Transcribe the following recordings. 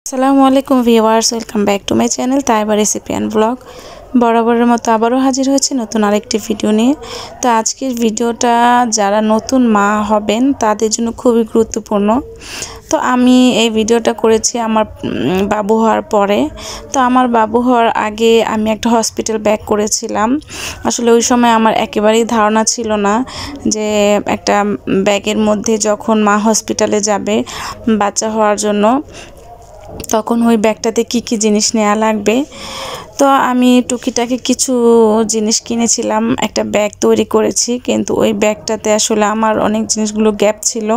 আসসালামু আলাইকুম viewers, welcome back to my channel Taiba recipe and blog. বরাবরের মতো আবারও হাজির হয়েছে নতুন আরেকটি ভিডিও নিয়ে। তো আজকের ভিডিওটা যারা নতুন মা হবেন তাদের জন্য খুবই গুরুত্বপূর্ণ। তো আমি এই ভিডিওটা করেছি আমার বাবু হওয়ার পরে। তো আমার বাবু হওয়ার আগে আমি একটা হসপিটাল ব্যাক করেছিলাম। আসলে ওই সময় আমার একেবারেই ধারণা ছিল না যে একটা ব্যাগের মধ্যে যখন মা হসপিটালে যাবে বাচ্চা হওয়ার জন্য, তখন ওই ব্যাগটাতে কি জিনিস নেওয়া লাগবে। তো আমি টুকিটাকি কিছু জিনিস কিনেছিলাম, একটা ব্যাগ তৈরি করেছি, কিন্তু ওই ব্যাগটাতে আসলে আমার অনেক জিনিসগুলো গ্যাপ ছিল।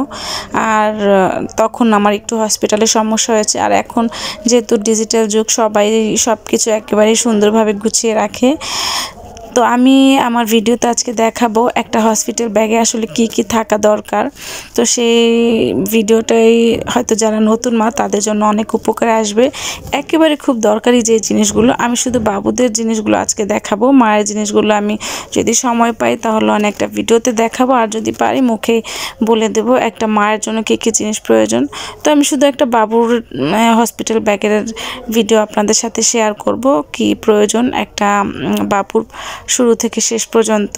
আর তখন আমার একটু হসপিটালের সমস্যা হয়েছে। আর এখন যেহেতু ডিজিটাল যুগ, সবাই সব কিছু একেবারেই সুন্দরভাবে গুছিয়ে রাখে। তো আমি আমার ভিডিওতে আজকে দেখাবো একটা হসপিটাল ব্যাগে আসলে কি থাকা দরকার। তো সেই ভিডিওটাই হয়তো যারা নতুন মা তাদের জন্য অনেক উপকারে আসবে। একেবারে খুব দরকারি যে জিনিসগুলো, আমি শুধু বাবুদের জিনিসগুলো আজকে দেখাবো। মায়ের জিনিসগুলো আমি যদি সময় পাই তাহলে অনেকটা ভিডিওতে দেখাবো, আর যদি পারি মুখে বলে দেব একটা মায়ের জন্য কি জিনিস প্রয়োজন। তো আমি শুধু একটা বাবুর হসপিটাল ব্যাগের ভিডিও আপনাদের সাথে শেয়ার করব, কি প্রয়োজন একটা বাবুর শুরু থেকে শেষ পর্যন্ত।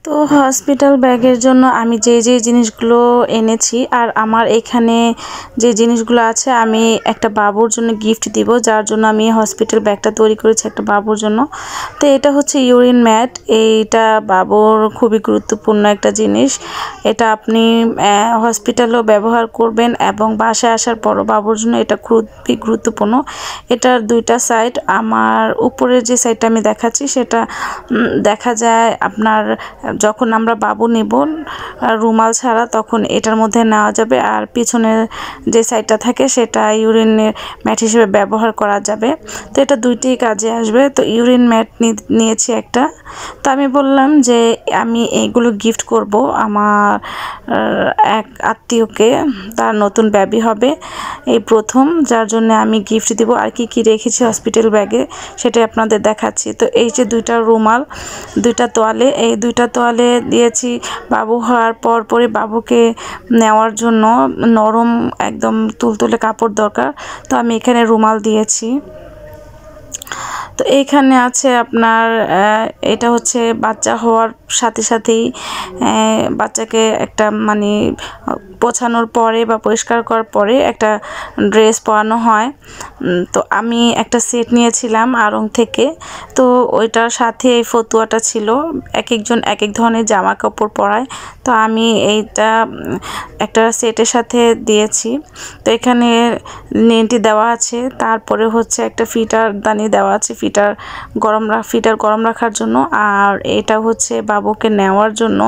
তো হসপিটাল ব্যাগের জন্য আমি যে জিনিসগুলো এনেছি, আর আমার এখানে যে জিনিসগুলো আছে, আমি একটা বাবুর জন্য গিফট দিব, যার জন্য আমি হসপিটাল ব্যাগটা তৈরি করেছি একটা বাবুর জন্য। তো এটা হচ্ছে ইউরিন ম্যাট। এইটা বাবুর খুবই গুরুত্বপূর্ণ একটা জিনিস। এটা আপনি হসপিটালেও ব্যবহার করবেন এবং বাসায় আসার পরও বাবুর জন্য এটা খুবই গুরুত্বপূর্ণ। এটার দুইটা সাইড, আমার উপরের যে সাইডটা আমি দেখাচ্ছি সেটা দেখা যায় আপনার যখন আমরা বাবু নেব রুমাল ছাড়া, তখন এটার মধ্যে নেওয়া যাবে। আর পিছনের যে সাইডটা থাকে সেটা ইউরিনের ম্যাট হিসেবে ব্যবহার করা যাবে। তো এটা দুইটাই কাজে আসবে। তো ইউরিন ম্যাট নিয়েছি একটা। তো আমি বললাম যে আমি এইগুলো গিফট করব আমার এক আত্মীয়কে, তার নতুন বেবি হবে এই প্রথম, যার জন্য আমি গিফট দিব। আর কি রেখেছি হসপিটাল ব্যাগে সেটাই আপনাদের দেখাচ্ছি। তো এই যে দুইটা রুমাল, দুইটা তোয়ালে, এই দুইটা তোয়ালে দিয়েছি বাবু হওয়ার পরই বাবুকে নেওয়ার জন্য। নরম একদম তুলতুলে কাপড় দরকার, তো আমি এখানে রুমাল দিয়েছি। তো এইখানে আছে আপনার এটা হচ্ছে বাচ্চা হওয়ার সাথে সাথেই বাচ্চাকে একটা মানে পোছানোর পরে বা পরিষ্কার করার পরে একটা ড্রেস পরানো হয়। তো আমি একটা সেট নিয়েছিলাম আড়ং থেকে। তো ওইটার সাথে এই ফতুয়াটা ছিল। একজন এক ধরনের জামা কাপড় পরায়, তো আমি এইটা একটা সেটের সাথে দিয়েছি। তো এখানে নেনটি দেওয়া আছে, তারপরে হচ্ছে একটা ফিটার দানি দেওয়া আছে, ফিটার গরম রাখার জন্য। আর এটা হচ্ছে বাবুকে নেওয়ার জন্য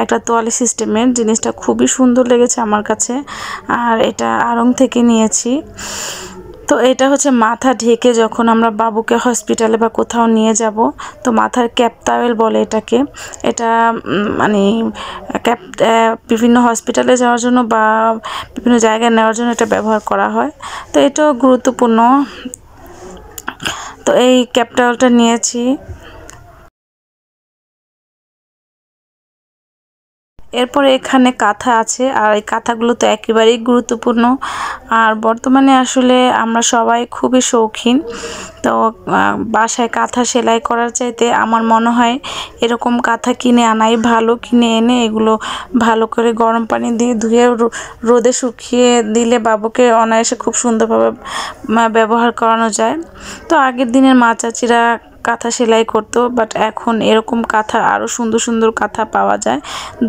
একটা তোয়ালে সিস্টেমের। জিনিসটা খুবই সুন্দর লেগেছে আমার কাছে, আর এটা আড়ং থেকে নিয়েছি। তো এটা হচ্ছে মাথা ঢেকে যখন আমরা বাবুকে হসপিটালে বা কোথাও নিয়ে যাব, তো মাথার ক্যাপ টাওয়েল বলে এটাকে। এটা মানে ক্যাপ বিভিন্ন হসপিটালে যাওয়ার জন্য বা বিভিন্ন জায়গায় নেওয়ার জন্য এটা ব্যবহার করা হয়। তো এটাও গুরুত্বপূর্ণ। তো এই ক্যাপ টাওয়েলটা নিয়েছি। এরপরে এখানে কাঁথা আছে, আর এই কাঁথাগুলো তো একেবারেই গুরুত্বপূর্ণ। আর বর্তমানে আসলে আমরা সবাই খুবই শৌখিন। তো বাসায় কাঁথা সেলাই করার চাইতে আমার মনে হয় এরকম কাঁথা কিনে আনাই ভালো। কিনে এনে এগুলো ভালো করে গরম পানি দিয়ে ধুয়ে রোদে শুকিয়ে দিলে বাবুকে অনায়াসে খুব সুন্দরভাবে ব্যবহার করানো যায়। তো আগের দিনের মা চাচিরা কাঁথা সেলাই করতো, বাট এখন এরকম কাঁথা আরও সুন্দর কাঁথা পাওয়া যায়।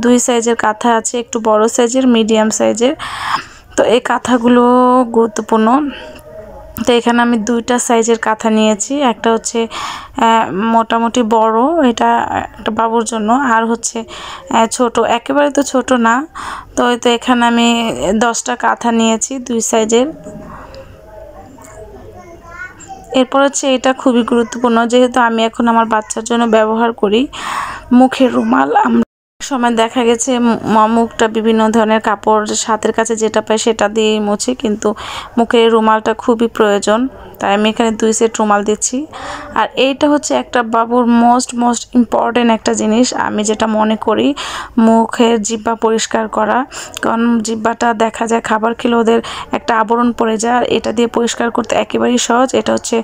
দুই সাইজের কাঁথা আছে, একটু বড় সাইজের, মিডিয়াম সাইজের। তো এই কাঁথাগুলো গুরুত্বপূর্ণ। তো এখানে আমি দুইটা সাইজের কাঁথা নিয়েছি। একটা হচ্ছে মোটামুটি বড়, এটা একটা বাবুর জন্য, আর হচ্ছে ছোট, একেবারে তো ছোট না। তো এখানে আমি 10টা কাঁথা নিয়েছি দুই সাইজের। এরপর হচ্ছে এটা খুবই গুরুত্বপূর্ণ, যেহেতু আমি এখন আমার বাচ্চার জন্য ব্যবহার করি মুখের রুমাল। আমরা সময় দেখা গেছে মুখটা বিভিন্ন ধরনের কাপড় হাতের কাছে যেটা পাই সেটা দিয়ে মুছি, কিন্তু মুখের রুমালটা খুবই প্রয়োজন। তাই আমি এখানে 2 সেট রুমাল দিচ্ছি। আর এইটা হচ্ছে একটা বাবুর মোস্ট ইম্পর্টেন্ট একটা জিনিস, আমি যেটা মনে করি, মুখের জিহ্বা পরিষ্কার করা। কারণ জিহ্বাটা দেখা যায় খাবার খেলে ওদের একটা আবরণ পড়ে যায়, আর এটা দিয়ে পরিষ্কার করতে একেবারেই সহজ। এটা হচ্ছে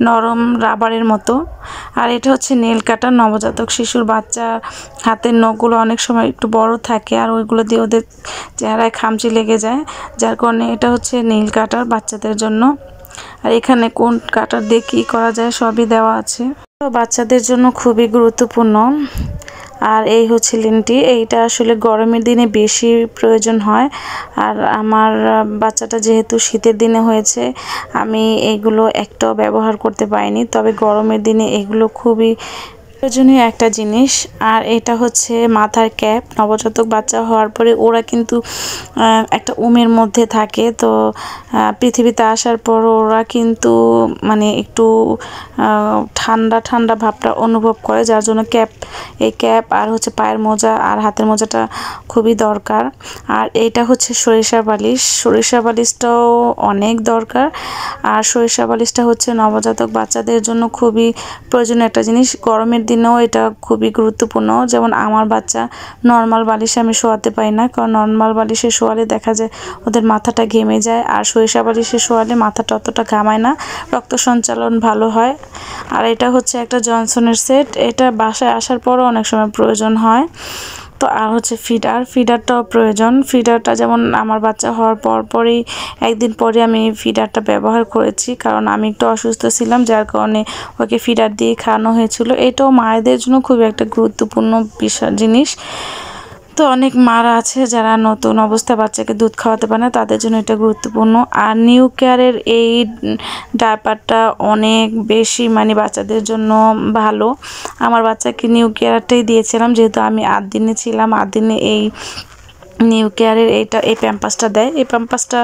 নরম রাবারের মতো। আর এটা হচ্ছে নেল কাটার। নবজাতক শিশুর বাচ্চা হাতের নখগুলো অনেক সময় একটু বড় থাকে, আর ওইগুলো দিয়ে ওদের চেহারায় খামচি লেগে যায়, যার কারণে এটা হচ্ছে নেল কাটার বাচ্চাদের জন্য। আর এখানে কোন কাটার দিয়ে কী করা যায় সবই দেওয়া আছে, তো বাচ্চাদের জন্য খুবই গুরুত্বপূর্ণ। আর এই হচ্ছে লিনটি, এইটা আসলে গরমের দিনে বেশি প্রয়োজন হয়। আর আমার বাচ্চাটা যেহেতু শীতের দিনে হয়েছে, আমি এইগুলো একটাও ব্যবহার করতে পারিনি, তবে গরমের দিনে এগুলো খুবই প্রয়োজনীয় একটা জিনিস। আর এটা হচ্ছে মাথার ক্যাপ। নবজাতক বাচ্চা হওয়ার পরে ওরা কিন্তু একটা উমের মধ্যে থাকে, তো পৃথিবীতে আসার পর ওরা কিন্তু মানে একটু ঠান্ডা ভাবটা অনুভব করে, যার জন্য এই ক্যাপ আর হচ্ছে পায়ের মোজা আর হাতের মোজাটা খুবই দরকার। আর এইটা হচ্ছে সরিষা বালিশটাও অনেক দরকার। আর সরিষা বালিশটা হচ্ছে নবজাতক বাচ্চাদের জন্য খুবই প্রয়োজনীয় একটা জিনিস। গরমের দিনেও এটা খুবই গুরুত্বপূর্ণ। যেমন আমার বাচ্চা নর্মাল বালিশে আমি শোয়াতে পারি না, কারণ নর্মাল বালিশে শোয়ালে দেখা যায় ওদের মাথাটা ঘেমে যায়, আর সরিষা বালিশে শোয়ালে মাথাটা অতটা ঘামায় না, রক্ত সঞ্চালন ভালো হয়। আর এটা হচ্ছে একটা জনসনের সেট, এটা বাসায় আসার পরও অনেক সময় প্রয়োজন হয়। তো আর হচ্ছে ফিডারটাও প্রয়োজন। ফিডারটা যেমন আমার বাচ্চা হওয়ার পরই একদিন পরে আমি ফিডারটা ব্যবহার করেছি, কারণ আমি একটু অসুস্থ ছিলাম, যার কারণে ওকে ফিডার দিয়ে খাওয়ানো হয়েছিল। এটাও মায়েদের জন্য খুবই একটা গুরুত্বপূর্ণ জিনিস। তো অনেক মারা আছে যারা নতুন অবস্থায় বাচ্চাকে দুধ খাওয়াতে পারে না, তাদের জন্য এটা গুরুত্বপূর্ণ। আর নিউ কেয়ারের এই ডায়াপারটা অনেক বেশি মানে বাচ্চাদের জন্য ভালো। আমার বাচ্চাকে নিউ কেয়ারটাই দিয়েছিলাম, যেহেতু আমি 8 দিনে ছিলাম। 8 দিনে এই নিউ কেয়ারের এই প্যাম্পাসটা দেয়। এই প্যাম্পাসটা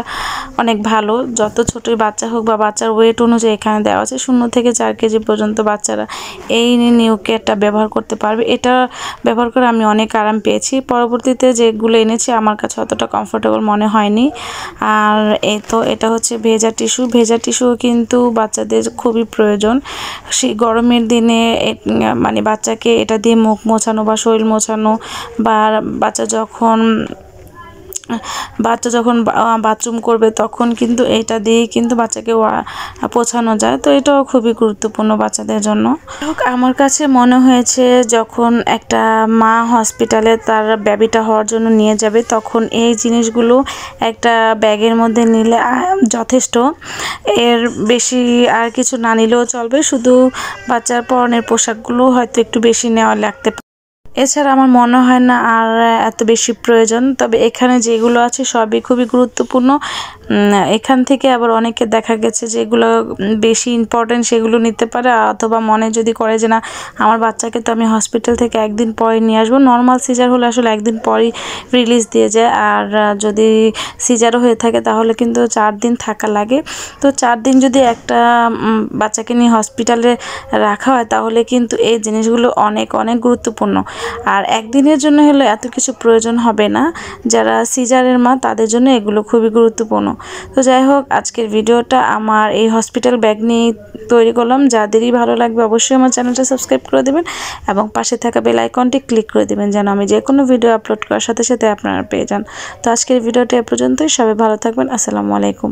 অনেক ভালো, যত ছোটই বাচ্চা হোক বা বাচ্চার ওয়েট অনুযায়ী এখানে দেওয়া আছে। 0 থেকে 4 কেজি পর্যন্ত বাচ্চারা এই নিউ কেয়ারটা ব্যবহার করতে পারবে। এটা ব্যবহার করে আমি অনেক আরাম পেয়েছি। পরবর্তীতে যেগুলো এনেছি আমার কাছে অতটা কমফোর্টেবল মনে হয়নি। আর এটা হচ্ছে ভেজা টিস্যুও কিন্তু বাচ্চাদের খুবই প্রয়োজন। সেই গরমের দিনে মানে বাচ্চাকে এটা দিয়ে মুখ মোছানো বা শরীর মোছানো, বা বাচ্চা যখন বাথরুম করবে তখন কিন্তু এটা দিয়েই কিন্তু বাচ্চাকে পোছানো যায়। তো এটাও খুবই গুরুত্বপূর্ণ বাচ্চাদের জন্য। আমার কাছে মনে হয়েছে যখন একটা মা হসপিটালে তার বেবিটা হওয়ার জন্য নিয়ে যাবে, তখন এই জিনিসগুলো একটা ব্যাগের মধ্যে নিলে যথেষ্ট। এর বেশি আর কিছু না নিলেও চলবে, শুধু বাচ্চার পরনের পোশাকগুলো হয়তো একটু বেশি নেওয়া লাগতে পারে। এছাড়া আমার মনে হয় না আর এত বেশি প্রয়োজন। তবে এখানে যেগুলো আছে সবই খুবই গুরুত্বপূর্ণ। এখান থেকে আবার অনেকে দেখা গেছে যেগুলো বেশি ইম্পর্টেন্ট সেগুলো নিতে পারে, অথবা মনে যদি করে যে না আমার বাচ্চাকে তো আমি হসপিটাল থেকে একদিন পরে নিয়ে আসবো। নর্মাল সিজার হলে আসলে একদিন পরই রিলিজ দিয়ে যায়, আর যদি সিজারও হয়ে থাকে তাহলে কিন্তু 4 দিন থাকা লাগে। তো 4 দিন যদি একটা বাচ্চাকে নিয়ে হসপিটালে রাখা হয় তাহলে কিন্তু এই জিনিসগুলো অনেক গুরুত্বপূর্ণ। আর একদিনের জন্য হলে এত কিছু প্রয়োজন হবে না। যারা সিজারের মা তাদের জন্য এগুলো খুবই গুরুত্বপূর্ণ। তো যাই হোক, আজকের ভিডিওটা আমার এই হসপিটাল ব্যাগ নিয়ে তৈরি করলাম। যাদেরই ভালো লাগবে অবশ্যই আমার চ্যানেলটা সাবস্ক্রাইব করে দেবেন এবং পাশে থাকা বেল আইকনটি ক্লিক করে দেবেন, যেন আমি যে কোনো ভিডিও আপলোড করার সাথে সাথে আপনারা পেয়ে যান। তো আজকের ভিডিওটা এ পর্যন্তই। সবাই ভালো থাকবেন। আসসালামু আলাইকুম।